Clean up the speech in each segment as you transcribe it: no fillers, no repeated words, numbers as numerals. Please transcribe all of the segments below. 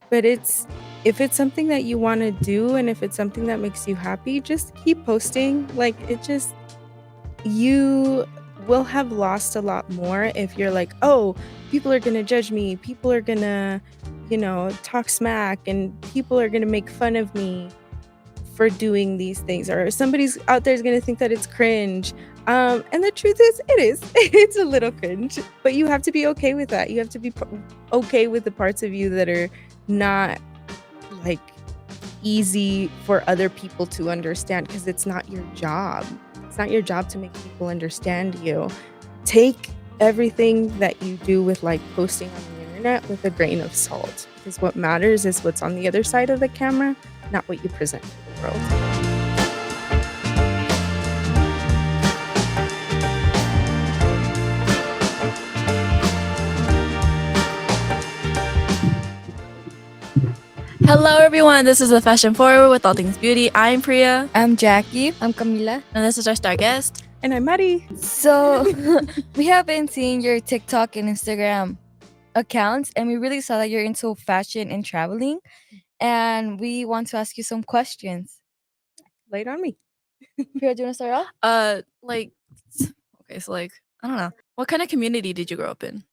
But if it's something that you wanna do and if it's something that makes you happy, just keep posting. Like, you will have lost a lot more if you're like, "Oh, people are gonna judge me. People are gonna, talk smack, and people are gonna make fun of me for doing these things, or somebody's out there is gonna think that it's cringe." And the truth is, it is. It's a little cringe, but you have to be okay with that. You have to be okay with the parts of you that are not like easy for other people to understand because it's not your job. It's not your job to make people understand you. Take everything that you do with like posting on the internet with a grain of salt, because what matters is what's on the other side of the camera, not what you present to the world. Hello, everyone. This is the Fashion Forward with All Things Beauty. I'm Priya. I'm Jackie. I'm Camila. And this is our star guest. And I'm Mari. So, we have been seeing your TikTok and Instagram accounts, and we really saw that you're into fashion and traveling. And we want to ask you some questions. Lay it on me. Priya, do you want to start off? I don't know. What kind of community did you grow up in?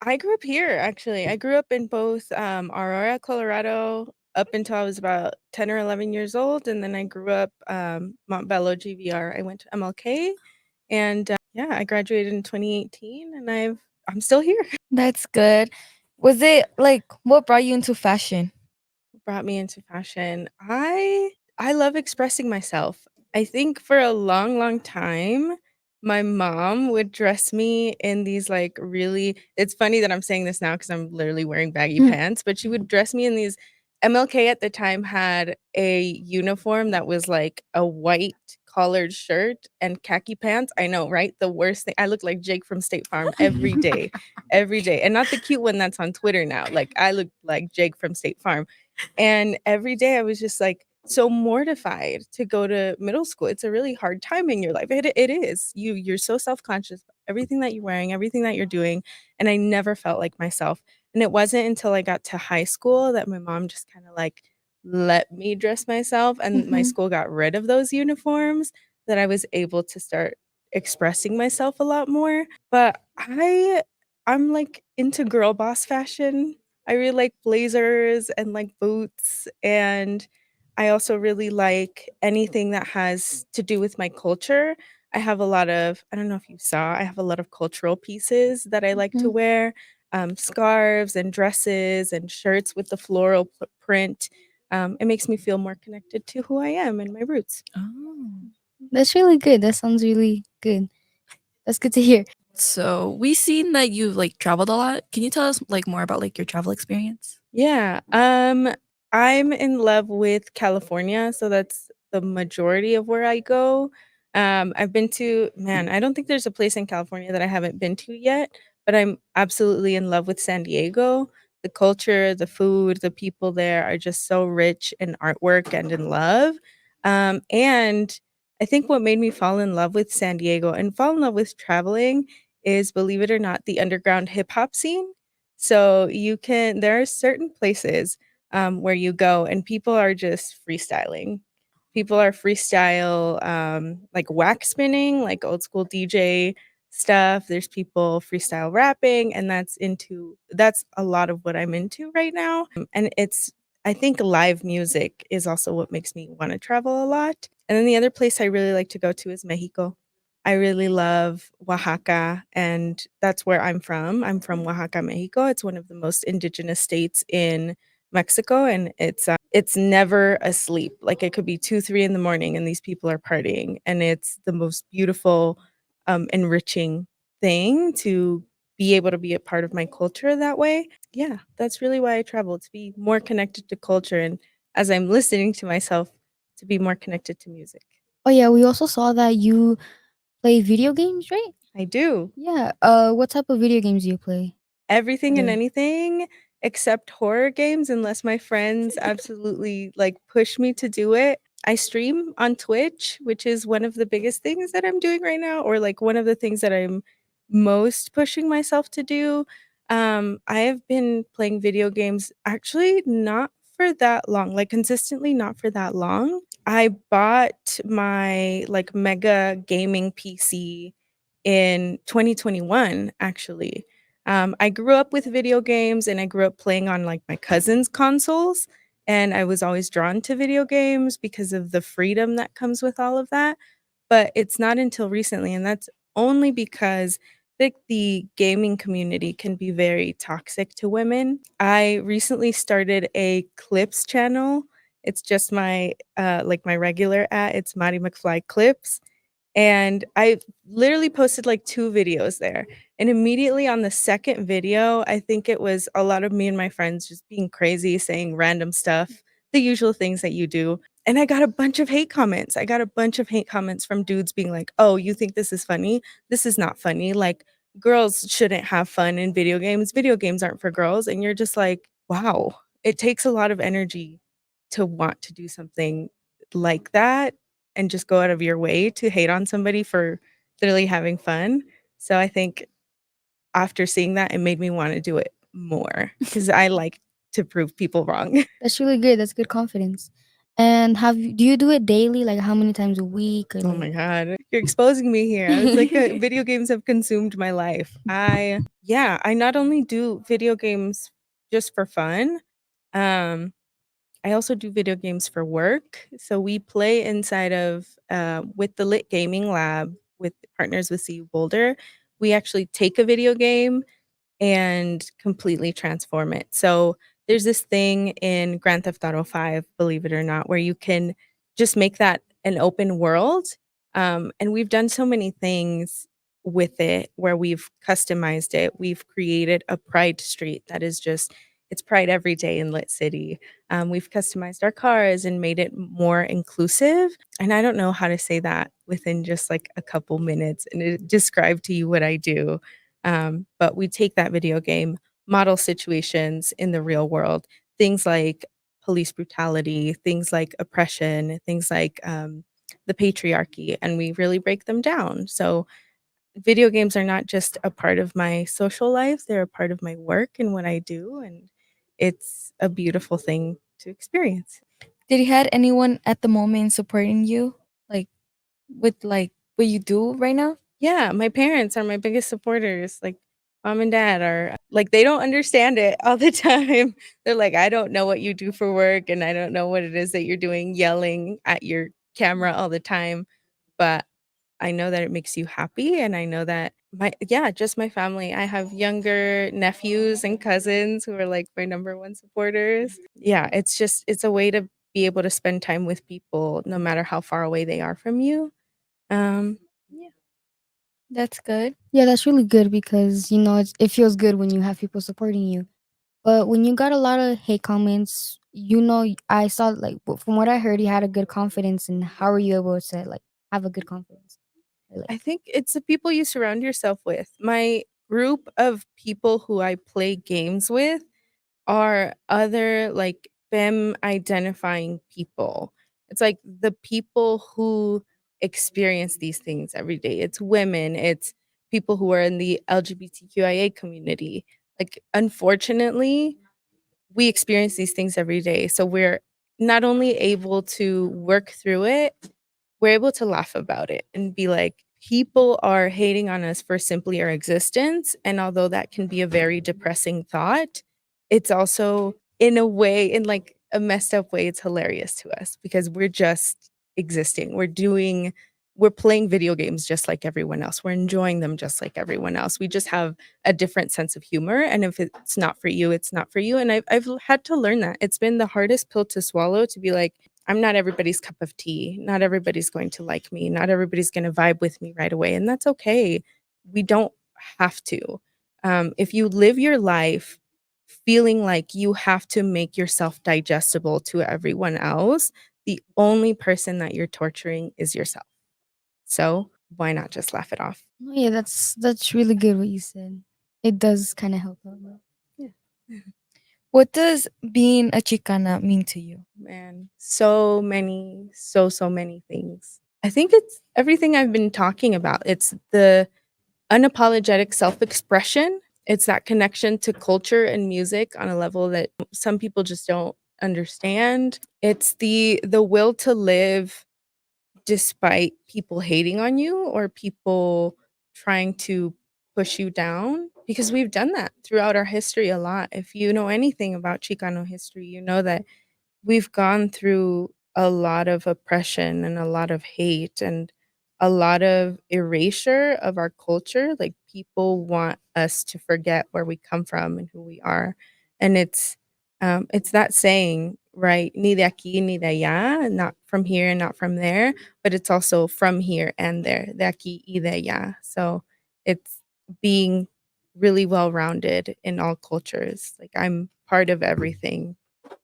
I grew up here, actually. I grew up in both Aurora, Colorado, up until I was about 10 or 11 years old. And then I grew up Montbello, GVR. I went to MLK. And I graduated in 2018, and I'm still here. That's good. Was it like what brought you into fashion? Brought me into fashion. I love expressing myself. I think for a long, long time, my mom would dress me in these like really, it's funny that I'm saying this now because I'm literally wearing baggy pants, but she would dress me in these. MLK at the time had a uniform that was like a white collared shirt and khaki pants. I know, right? The worst thing. I look like Jake from State Farm every day, every day. And not the cute one that's on Twitter now. Like I look like Jake from State Farm. And every day I was just like so mortified to go to middle school. It's a really hard time in your life. It is. You're so self-conscious, everything that you're wearing, everything that you're doing. And I never felt like myself. And it wasn't until I got to high school that my mom just kind of like let me dress myself. And my school got rid of those uniforms that I was able to start expressing myself a lot more. But I'm like into girl boss fashion. I really like blazers and like boots, and I also really like anything that has to do with my culture. I have a lot of, I don't know if you saw, I have a lot of cultural pieces that I like to wear, scarves and dresses and shirts with the floral print. It makes me feel more connected to who I am and my roots. Oh. That's really good. That sounds really good. That's good to hear. So we've seen that you've like traveled a lot. Can you tell us like more about like your travel experience? Yeah. I'm in love with California, so that's the majority of where I go. I've been to, man, I don't think there's a place in California that I haven't been to yet, but I'm absolutely in love with San Diego. The culture, the food, the people there are just so rich in artwork and in love. And I think what made me fall in love with San Diego and fall in love with traveling is, believe it or not, the underground hip hop scene. So there are certain places where you go and people are just freestyling. People are freestyle, like wax spinning, like old school DJ stuff. There's people freestyle rapping, and that's a lot of what I'm into right now. And I think live music is also what makes me want to travel a lot. And then the other place I really like to go to is Mexico. I really love Oaxaca, and that's where I'm from. I'm from Oaxaca, Mexico. It's one of the most indigenous states in Mexico, and it's never asleep. Like it could be 2, 3 in the morning, and these people are partying, and it's the most beautiful, enriching thing to be able to be a part of my culture that way. Yeah, that's really why I travel, to be more connected to culture, and as I'm listening to myself, to be more connected to music. Oh yeah, we also saw that you play video games, right? I do. Yeah. What type of video games do you play? Everything and Yeah. anything except horror games, unless my friends absolutely like push me to do it. I stream on Twitch, which is one of the biggest things that I'm doing right now, or like one of the things that I'm most pushing myself to do. I have been playing video games actually not for that long, like consistently not for that long. I bought my like mega gaming PC in 2021 actually. I grew up with video games and I grew up playing on like my cousin's consoles and I was always drawn to video games because of the freedom that comes with all of that. But it's not until recently and that's only because think the gaming community can be very toxic to women. I recently started a clips channel. It's just my like my regular at it's Maddie McFly Clips. And I literally posted like 2 videos there. And immediately on the second video, I think it was a lot of me and my friends just being crazy, saying random stuff, the usual things that you do. And I got a bunch of hate comments. I got a bunch of hate comments from dudes being like, "Oh, you think this is funny? This is not funny. Like, girls shouldn't have fun in video games. Video games aren't for girls." And you're just like, "Wow, it takes a lot of energy to want to do something like that and just go out of your way to hate on somebody for literally having fun." So I think after seeing that, it made me wanna do it more because I like to prove people wrong. That's really good. That's good confidence. And do you do it daily? Like how many times a week or Oh like my god, you're exposing me here. I was like, video games have consumed my life. I not only do video games just for fun, um, I also do video games for work. So we play inside of with the LiTT Gaming Lab with partners with CU Boulder. We actually take a video game and completely transform it. So there's this thing in Grand Theft Auto 5, believe it or not, where you can just make that an open world. And we've done so many things with it where we've customized it. We've created a Pride Street that is just, it's Pride every day in Lit City. We've customized our cars and made it more inclusive. And I don't know how to say that within just like a couple minutes and describe to you what I do. But we take that video game, model situations in the real world, things like police brutality, things like oppression, things like the patriarchy, and we really break them down. So, video games are not just a part of my social life, they're a part of my work and what I do. And it's a beautiful thing to experience. Did you had anyone at the moment supporting you, like with like what you do right now? Yeah, my parents are my biggest supporters. Like, mom and dad are like, they don't understand it all the time. They're like, "I don't know what you do for work, and I don't know what it is that you're doing yelling at your camera all the time, but I know that it makes you happy, and I know that just my family. I have younger nephews and cousins who are, like, my number 1 supporters. Yeah, it's a way to be able to spend time with people no matter how far away they are from you. Yeah. That's good. yeah, that's really good because it feels good when you have people supporting you. But when you got a lot of hate comments, I saw like from what I heard, you had a good confidence. And how are you able to like have a good confidence? Or, like, I think it's the people you surround yourself with. My group of people who I play games with are other like femme identifying people. It's like the people who experience these things every day. It's women, it's people who are in the LGBTQIA community. Like, unfortunately, we experience these things every day. So we're not only able to work through it, we're able to laugh about it and be like, people are hating on us for simply our existence. And although that can be a very depressing thought, it's also, in a way, in like a messed up way, it's hilarious to us because we're just existing. We're playing video games just like everyone else. We're enjoying them just like everyone else. We just have a different sense of humor. And if it's not for you, it's not for you. And I've had to learn that. It's been the hardest pill to swallow to be like, I'm not everybody's cup of tea. Not everybody's going to like me. Not everybody's going to vibe with me right away. And that's okay. We don't have to. If you live your life feeling like you have to make yourself digestible to everyone else, the only person that you're torturing is yourself. So why not just laugh it off? oh, yeah, that's really good what you said. It does kind of help out. Yeah. What does being a Chicana mean to you? Man, so many, so many things. I think it's everything I've been talking about. It's the unapologetic self-expression It's that connection to culture and music on a level that some people just don't understand. It's the will to live despite people hating on you or people trying to push you down, because we've done that throughout our history a lot. If you know anything about Chicano history, you know that we've gone through a lot of oppression and a lot of hate and a lot of erasure of our culture. Like, people want us to forget where we come from and who we are. And it's that saying, right? Ni de aquí ni de allá, not from here and not from there, but it's also from here and there, de aquí y de allá. So it's being really well rounded in all cultures. Like, I'm part of everything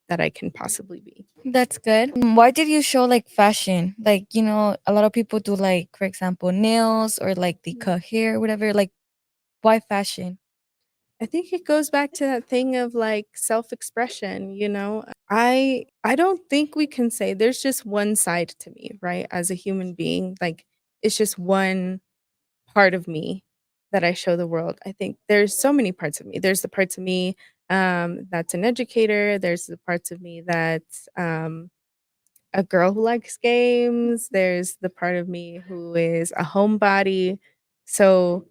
that I can possibly be. That's good. Why did you show like fashion? Like, you know, a lot of people do like, for example, nails or like the cut hair, whatever. Like, why fashion? I think it goes back to that thing of like self-expression, you know? I don't think we can say there's just one side to me, right? As a human being, like, it's just one part of me that I show the world. I think there's so many parts of me. There's the parts of me that's an educator, there's the parts of me that's a girl who likes games, there's the part of me who is a homebody. So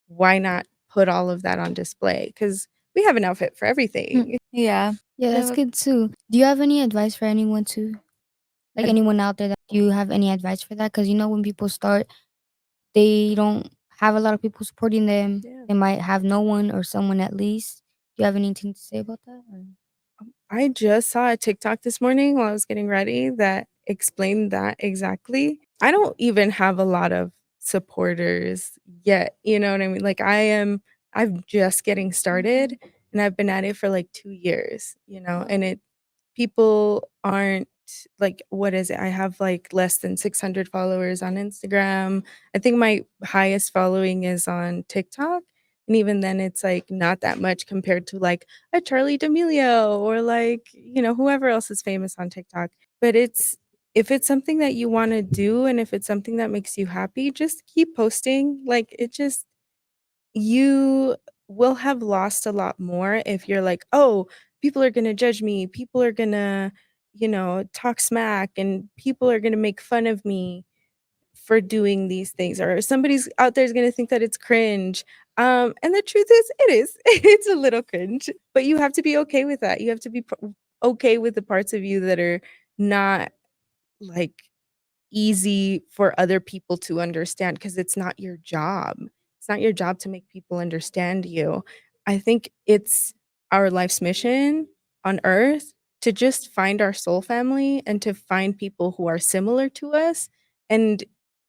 why not put all of that on display? Because we have an outfit for everything. Yeah. Yeah, that's So- good too. Do you have any advice for anyone too? Like Ad- anyone out there that do you have any advice for that? Because you know when people start, they don't have a lot of people supporting them. Yeah. They might have no one or someone at least. Do you have anything to say about that? Or? I just saw a TikTok this morning while I was getting ready that explained that exactly. I don't even have a lot of supporters yet, you know what I mean? Like, I'm just getting started and I've been at it for like 2 years, you know, and people aren't like, what is it? I have like less than 600 followers on Instagram. I think my highest following is on TikTok. And even then, it's like not that much compared to like a Charlie D'Amelio or like, you know, whoever else is famous on TikTok. But if it's something that you want to do and if it's something that makes you happy, just keep posting. Like, you will have lost a lot more if you're like, oh, people are going to judge me. People are going to, you know, talk smack and people are going to make fun of me for doing these things, or somebody's out there is going to think that it's cringe. And the truth is, it is. It's a little cringe, but you have to be okay with that. You have to be okay with the parts of you that are not like easy for other people to understand, because it's not your job. It's not your job to make people understand you. I think it's our life's mission on earth to just find our soul family and to find people who are similar to us. And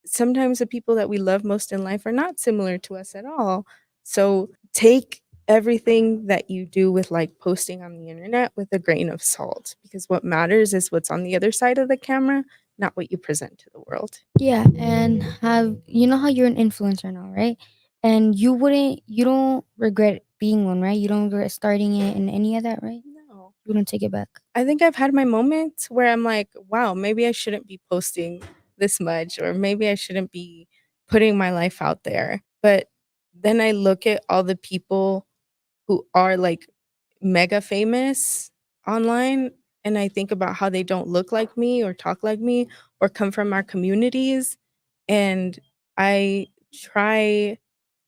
sometimes the people that we love most in life are not similar to us at all. So take everything that you do with like posting on the internet with a grain of salt, because what matters is what's on the other side of the camera, not what you present to the world. Yeah, and have you know how you're an influencer now, right? And you don't regret being one, right? You don't regret starting it and any of that, right? No. You don't take it back. I think I've had my moments where I'm like, wow, maybe I shouldn't be posting this much, or maybe I shouldn't be putting my life out there. But then I look at all the people who are like mega famous online, and I think about how they don't look like me or talk like me or come from our communities. And I try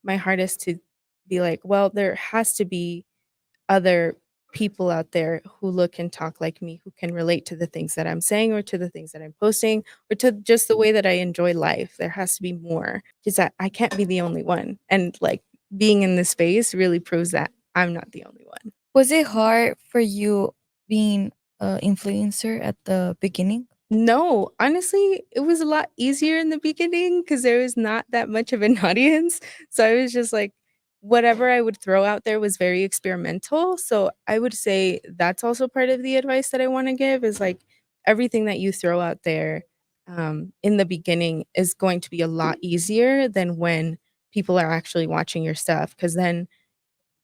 my hardest to be like, well, there has to be other people out there who look and talk like me, who can relate to the things that I'm saying or to the things that I'm posting or to just the way that I enjoy life. There has to be more, because I can't be the only one. And like, being in this space really proves that I'm not the only one. Was it hard for you being an influencer at the beginning? No, honestly, it was a lot easier in the beginning because there was not that much of an audience. So I was just like, whatever I would throw out there was very experimental. So I would say that's also part of the advice that I want to give is like, everything that you throw out there in the beginning is going to be a lot easier than when people are actually watching your stuff. Because then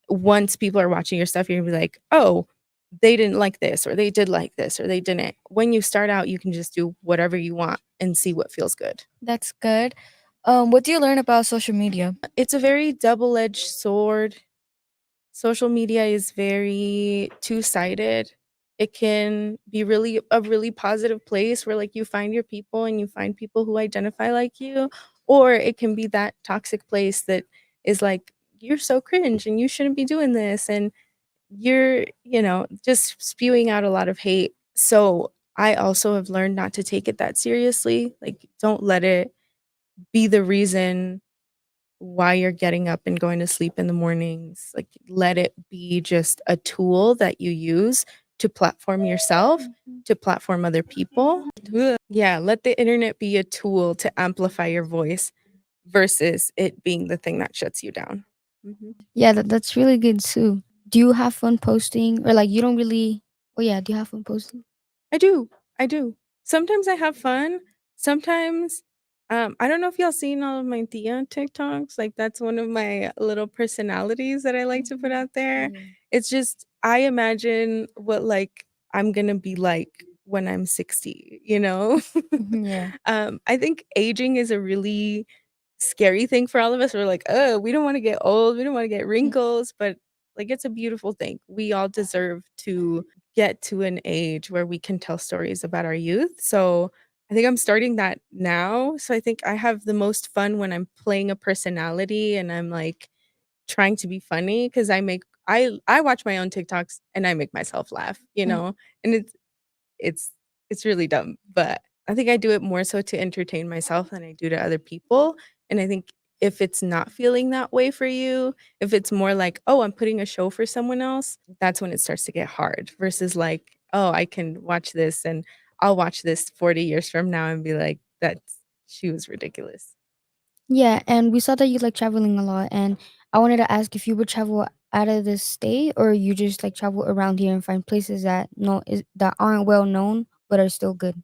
once people are watching your stuff, you're gonna be like, oh, they didn't like this, or they did like this, or they didn't. When you start out, you can just do whatever you want and see what feels good. That's good. What do you learn about social media? It's a very double-edged sword. social media is very two-sided. It can be really a really positive place where like you find your people and you find people who identify like you, or it can be that toxic place that is like you're so cringe and you shouldn't be doing this and you're, just spewing out a lot of hate. So I also have learned not to take it that seriously. Like don't let it be the reason why you're getting up and going to sleep in the mornings. Like, let it be just a tool that you use to platform yourself, to platform other people. Yeah, let the internet be a tool to amplify your voice versus it being the thing that shuts you down. Mhm. Yeah, that's really good too. Do you have fun posting, or like you don't really? Oh yeah, do you have fun posting? I do. I do. Sometimes I have fun. Sometimes, I don't know if y'all seen all of my Tia TikToks. Like that's one of my little personalities that I like to put out there. Yeah. It's just I imagine what like I'm gonna be like when I'm 60, you know? Yeah. I think aging is a really scary thing for all of us. We're like, oh, we don't want to get old, we don't want to get wrinkles, but like it's a beautiful thing. We all deserve to get to an age where we can tell stories about our youth. So I think I'm starting that now. So I think I have the most fun when I'm playing a personality and I'm like trying to be funny because I watch my own TikToks and I make myself laugh, and it's it's really dumb, but I think I do it more so to entertain myself than I do to other people, and I think if it's not feeling that way for you, if it's more like, "Oh, I'm putting a show for someone else," that's when it starts to get hard versus like, "Oh, I can watch this and I'll watch this 40 years from now and be like, that's she was ridiculous." Yeah, and we saw that you like traveling a lot, and I wanted to ask if you would travel out of the state, or you just like travel around here and find places that aren't well known but are still good.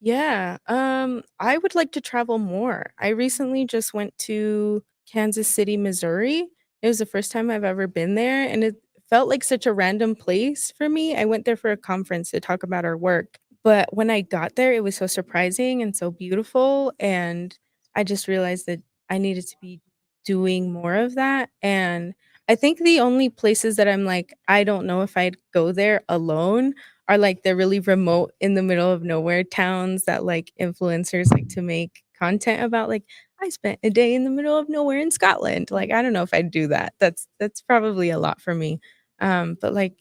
Yeah, I would like to travel more. I recently just went to Kansas City, Missouri. It was the first time I've ever been there, and it felt like such a random place for me. I went there for a conference to talk about our work, but when I got there, it was so surprising and so beautiful, and I just realized that I needed to be doing more of that, and I think the only places that I'm like, I don't know if I'd go there alone are like the really remote in the middle of nowhere towns that like influencers like to make content about like I spent a day in the middle of nowhere in Scotland. Like I don't know if I'd do that. That's probably a lot for me. But like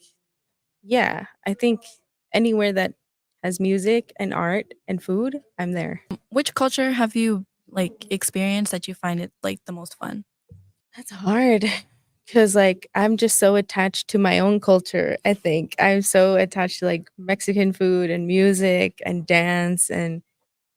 yeah, I think anywhere that has music and art and food, I'm there. Which culture have you like experienced that you find it like the most fun? That's hard because like I'm just so attached to my own culture. I think I'm so attached to like Mexican food and music and dance and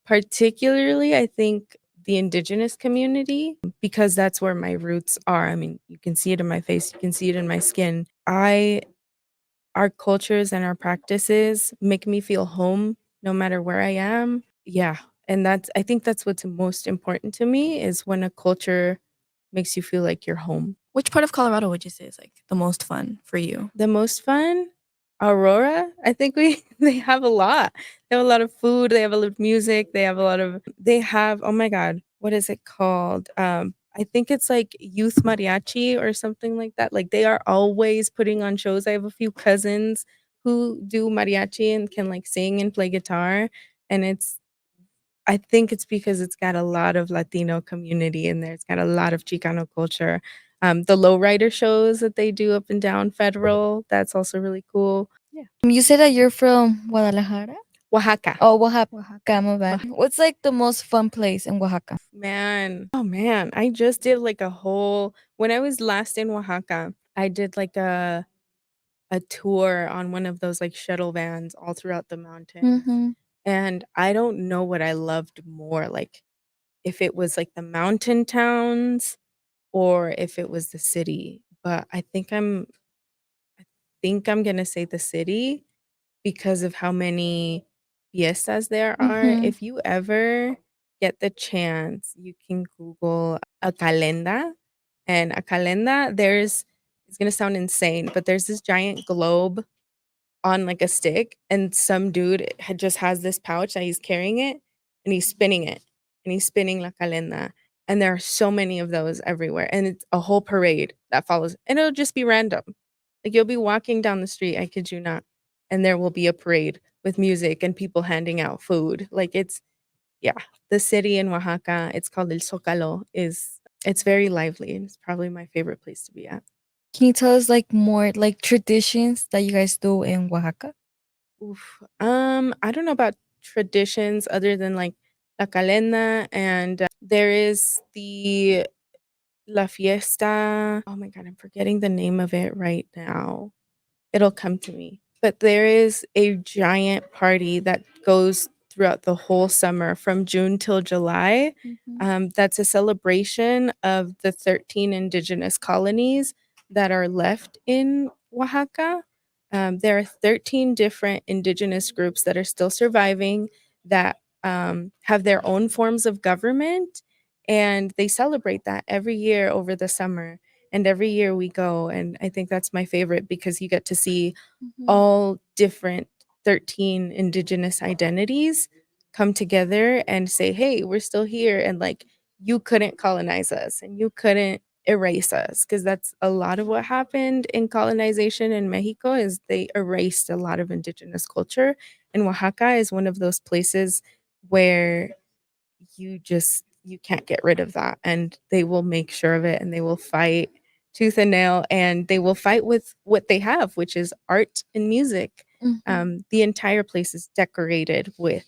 particularly, I think the indigenous community, because that's where my roots are. I mean, you can see it in my face, you can see it in my skin. Our cultures and our practices make me feel home no matter where I am. Yeah. And I think that's what's most important to me is when a culture makes you feel like you're home. Which part of Colorado would you say is like the most fun for you? The most fun? Aurora? I think we they have a lot. They have a lot of food, they have a lot of music, they have oh my god, what is it called? I think it's like youth mariachi or something like that. Like they are always putting on shows. I have a few cousins who do mariachi and can like sing and play guitar and I think it's because it's got a lot of Latino community in there. It's got a lot of Chicano culture. The lowrider shows that they do up and down Federal, that's also really cool. Yeah. You said that you're from Guadalajara? Oaxaca. Oh, Oaxaca, Oaxaca. my bad. What's like the most fun place in Oaxaca? Man. Oh man, I just did like a whole when I was last in Oaxaca, I did like a tour on one of those like shuttle vans all throughout the mountains. Mm-hmm. And I don't know what I loved more, like if it was like the mountain towns or if it was the city. But I think I'm gonna say the city because of how many fiestas there are. Mm-hmm. If you ever get the chance, you can Google a calenda. And a calenda, it's gonna sound insane, but there's this giant globe on like a stick, and some dude just has this pouch that he's carrying it and he's spinning it and he's spinning la calenda. And there are so many of those everywhere. And it's a whole parade that follows. And it'll just be random. Like you'll be walking down the street, I kid you not, and there will be a parade with music and people handing out food. Like yeah, the city in Oaxaca, it's called El Zócalo, it's very lively and it's probably my favorite place to be at. Can you tell us like more like traditions that you guys do in Oaxaca? Oof. I don't know about traditions other than like La Calenda and there is the La Fiesta. Oh my God, I'm forgetting the name of it right now. It'll come to me. But there is a giant party that goes throughout the whole summer from June till July. That's a celebration of the 13 indigenous colonies that are left in Oaxaca. There are 13 different indigenous groups that are still surviving that have their own forms of government. And they celebrate that every year over the summer. And every year we go. And I think that's my favorite because you get to see all different 13 indigenous identities come together and say, hey, we're still here. And like, you couldn't colonize us and you couldn't erase us because that's a lot of what happened in colonization in Mexico is they erased a lot of indigenous culture. And Oaxaca is one of those places where you can't get rid of that and they will make sure of it and they will fight tooth and nail and they will fight with what they have, which is art and music. The entire place is decorated with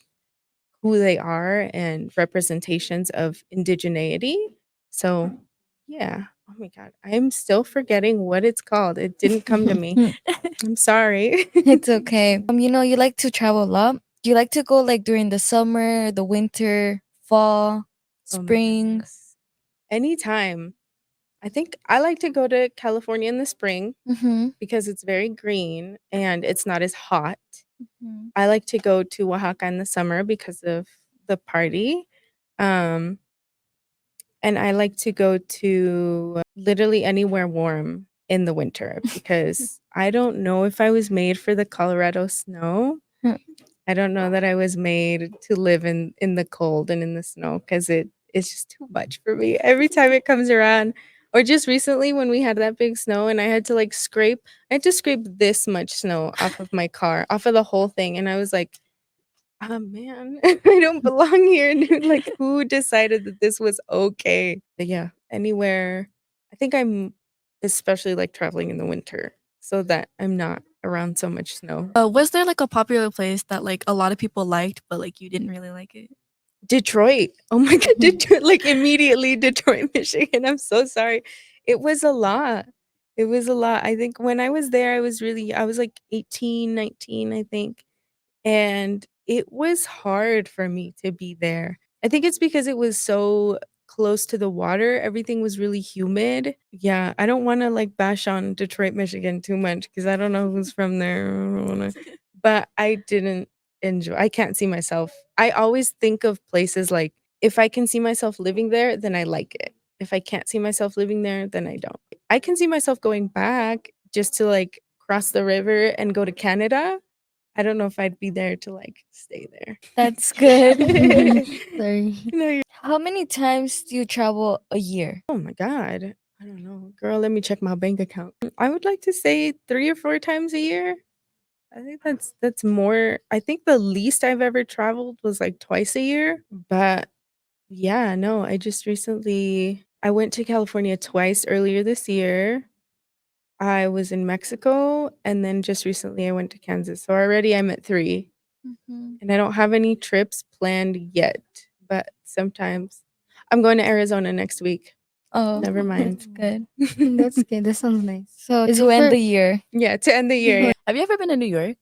who they are and representations of indigeneity. So yeah, oh my God, I'm still forgetting what it's called. It didn't come to me. I'm sorry. It's okay. You know, you like to travel a lot. Do you like to go like during the summer, the winter, fall, Oh my spring? goodness. Anytime. I think I like to go to California in the spring because it's very green and it's not as hot. I like to go to Oaxaca in the summer because of the party. Um, and I like to go to literally anywhere warm in the winter because I don't know if I was made for the Colorado snow. I don't know that I was made to live in the cold and in the snow because it's just too much for me. Every time it comes around, or just recently when we had that big snow and I had to I had to scrape this much snow off of my car, off of the whole thing. And I was like, oh man, I don't belong here. And like, who decided that this was okay? But yeah, anywhere. I think I'm especially like traveling in the winter so that I'm not around so much snow. Was there like a popular place that like a lot of people liked, but like you didn't really like it? Detroit. Oh my God, Detroit, like immediately Detroit, Michigan. I'm so sorry. It was a lot. It was a lot. I think when I was there, I was like 18, 19, I think. And it was hard for me to be there. I think it's because it was so close to the water. Everything was really humid. Yeah, I don't want to like bash on Detroit, Michigan too much because I don't know who's from there. I don't wanna, but I didn't enjoy. I can't see myself. I always think of places like if I can see myself living there, then I like it. If I can't see myself living there, then I don't. I can see myself going back just to like cross the river and go to Canada. I don't know if I'd be there to like stay there. That's good. Sorry. No, How many times do you travel a year? oh my God. I don't know. Girl, let me check my bank account. I would like to say 3 or 4 times a year. I think that's more. I think the least I've ever traveled was like twice a year. But yeah, no, I went to California twice earlier this year. I was in Mexico and then just recently I went to Kansas. So already I'm at 3. And I don't have any trips planned yet, but sometimes I'm going to Arizona next week. Oh, Never mind. that's good. That's good. That sounds nice. So is To it end for the year. Yeah, to end the year. Have you ever been to New York?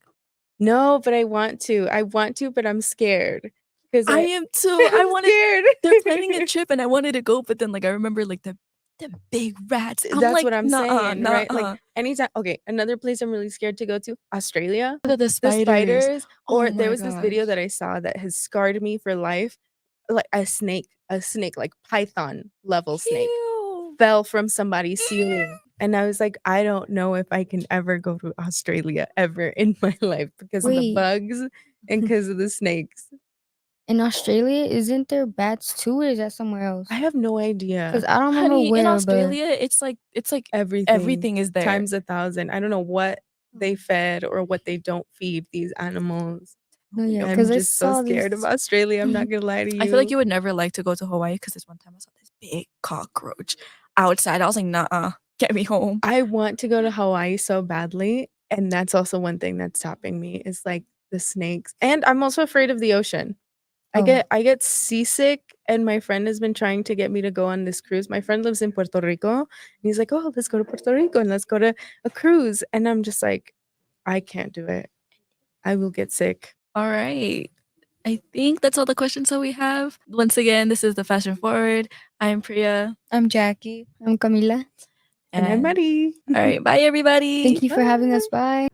No, but I want to. I want to, but I'm scared because I am too. I I'm wanted. scared. They're planning a trip, and I wanted to go, but then like I remember like the big rats. I'm That's like, what I'm nah, saying, nah. right? Like anytime. Okay, another place I'm really scared to go to, Australia. The The spiders. spiders. Oh Or there my was this video gosh. that I saw that has scarred me for life. Like a snake, like python level snake, Ew. fell from somebody's ceiling. And I was like, I don't know if I can ever go to Australia ever in my life because of the wait? bugs and because of the snakes. In Australia, isn't there bats too, or is that somewhere else? I have no idea. Because I don't remember Honey, where, in but Australia, it's like everything is there. times 1,000. I don't know what they fed or what they don't feed these animals. no, yeah, I'm because I just so saw scared of this. Australia. I'm not gonna lie to you. I feel like you would never like to go to Hawaii because this one time I saw this big cockroach outside. I was like, nah, get me home. I want to go to Hawaii so badly, and that's also one thing that's stopping me is like the snakes. And I'm also afraid of the ocean. Oh. I get seasick, and my friend has been trying to get me to go on this cruise. My friend lives in Puerto Rico, and he's like, "Oh, let's go to Puerto Rico and let's go to a cruise." And I'm just like, I can't do it. I will get sick. All right. I think that's all the questions that we have. Once again, this is the Fashion Forward. I'm Priya. I'm Jackie. I'm Camila. And I'm Maddie. All right. Bye, everybody. Thank you for having us. Bye.